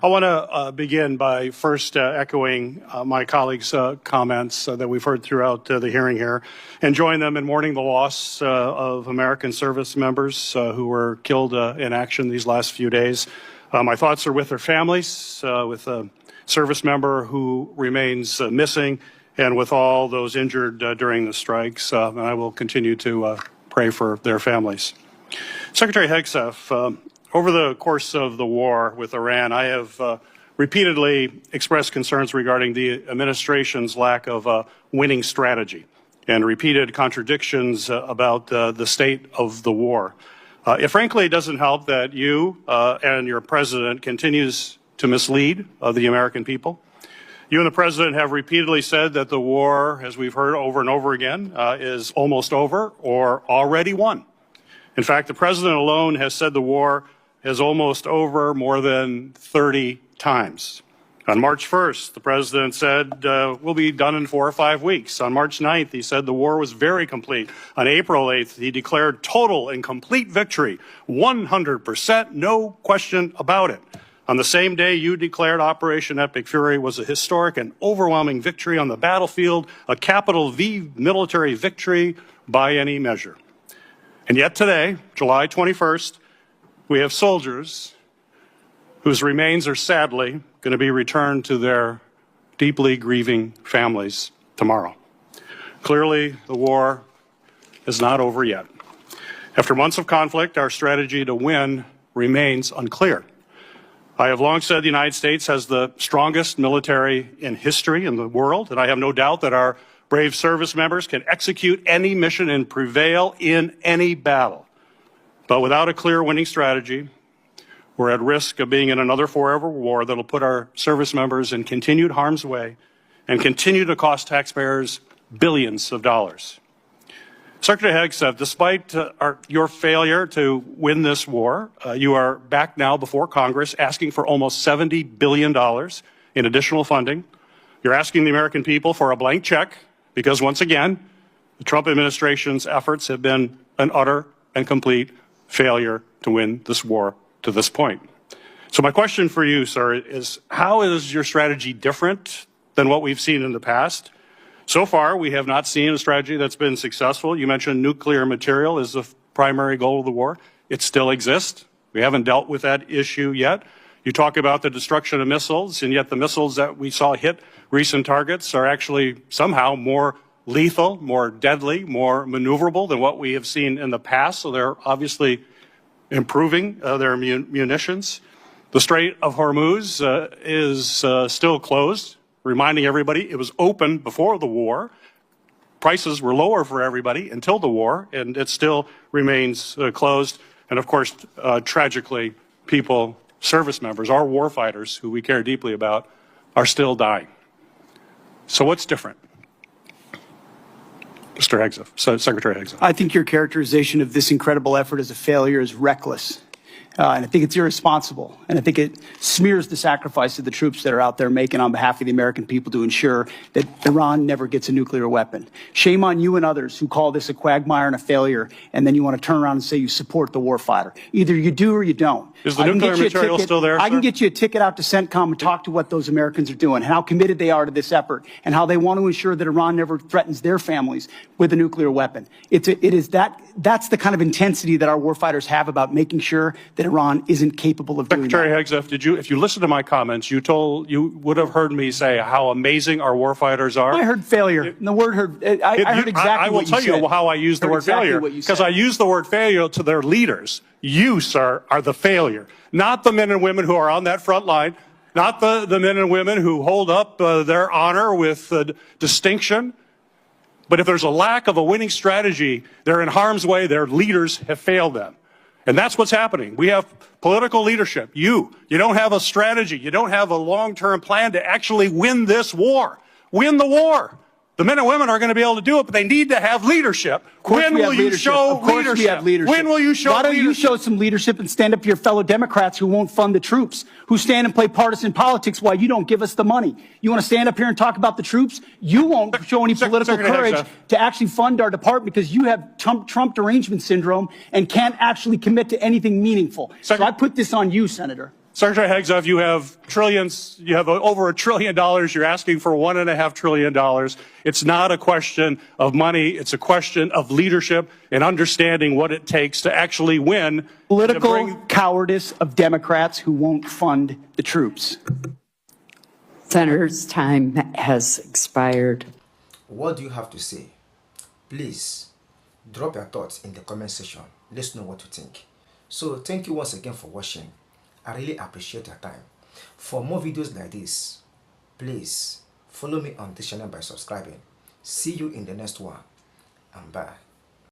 I want to begin by first echoing my colleagues' comments that we've heard throughout the hearing here and join them in mourning the loss of American service members who were killed in action these last few days. My thoughts are with their families, with a service member who remains missing, and with all those injured during the strikes. And I will continue to pray for their families. Secretary Hegseth, over the course of the war with Iran, I have repeatedly expressed concerns regarding the administration's lack of a winning strategy and repeated contradictions about the state of the war. Frankly, it doesn't help that you and your president continues to mislead the American people. You and the president have repeatedly said that the war, as we've heard over and over again, is almost over or already won. In fact, the president alone has said the war is almost over more than 30 times. On March 1st, the president said, we'll be done in 4 or 5 weeks. On March 9th, he said the war was very complete. On April 8th, he declared total and complete victory, 100%, no question about it. On the same day, you declared Operation Epic Fury was a historic and overwhelming victory on the battlefield, a capital V military victory by any measure. And yet today, July 21st, we have soldiers whose remains are sadly going to be returned to their deeply grieving families tomorrow. Clearly, the war is not over yet. After months of conflict, our strategy to win remains unclear. I have long said the United States has the strongest military in history in the world, and I have no doubt that our brave service members can execute any mission and prevail in any battle. But without a clear winning strategy, we're at risk of being in another forever war that'll put our service members in continued harm's way and continue to cost taxpayers billions of dollars. Secretary Hegseth, despite your failure to win this war, you are back now before Congress asking for almost $70 billion in additional funding. You're asking the American people for a blank check because, once again, the Trump administration's efforts have been an utter and complete failure to win this war to this point. So my question for you, sir, is how is your strategy different than what we've seen in the past? So far, we have not seen a strategy that's been successful. You mentioned nuclear material as the primary goal of the war. It still exists. We haven't dealt with that issue yet. You talk about the destruction of missiles, and yet the missiles that we saw hit recent targets are actually somehow more lethal, more deadly, more maneuverable than what we have seen in the past. So they're obviously improving their munitions. The Strait of Hormuz is still closed, reminding everybody it was open before the war. Prices were lower for everybody until the war, and it still remains closed. And of course, tragically, people, service members, our warfighters, who we care deeply about, are still dying. So what's different? Mr. Hegseth, Secretary Hegseth. I think your characterization of this incredible effort as a failure is reckless. And I think it's irresponsible. And I think it smears the sacrifice of the troops that are out there making on behalf of the American people to ensure that Iran never gets a nuclear weapon. Shame on you and others who call this a quagmire and a failure, and then you want to turn around and say you support the warfighter. Either you do or you don't. Is the nuclear material still there, sir? I can get you a ticket out to CENTCOM and talk to what those Americans are doing, how committed they are to this effort, and how they want to ensure that Iran never threatens their families with a nuclear weapon. That's the kind of intensity that our warfighters have about making sure that Iran isn't capable of doing that. Secretary Hegseth, if you listen to my comments, you would have heard me say how amazing our warfighters are. I heard failure. And the word heard. I heard exactly what you said. I will tell you how I use the word failure, because I use the word failure to their leaders. You, sir, are the failure, not the men and women who are on that front line, not the men and women who hold up their honor with distinction. But if there's a lack of a winning strategy, they're in harm's way. Their leaders have failed them. And that's what's happening. We have political leadership. You don't have a strategy. You don't have a long-term plan to actually win this war. Win the war. The men and women are going to be able to do it, but they need to have leadership. When will you show leadership? When will you show leadership? Why don't you show some leadership and stand up to your fellow Democrats who won't fund the troops, who stand and play partisan politics while you don't give us the money? You want to stand up here and talk about the troops? You won't show any political courage to actually fund our department because you have Trump derangement syndrome and can't actually commit to anything meaningful. So I put this on you, Senator. Secretary Hegseth, you have trillions, you have over $1 trillion. You're asking for $1.5 trillion. It's not a question of money. It's a question of leadership and understanding what it takes to actually win. Political cowardice of Democrats who won't fund the troops. Senator's time has expired. What do you have to say? Please drop your thoughts in the comment section. Let's know what you think. So thank you once again for watching. I really appreciate your time. For more videos like this, please follow me on this channel by subscribing. See you in the next one, and bye.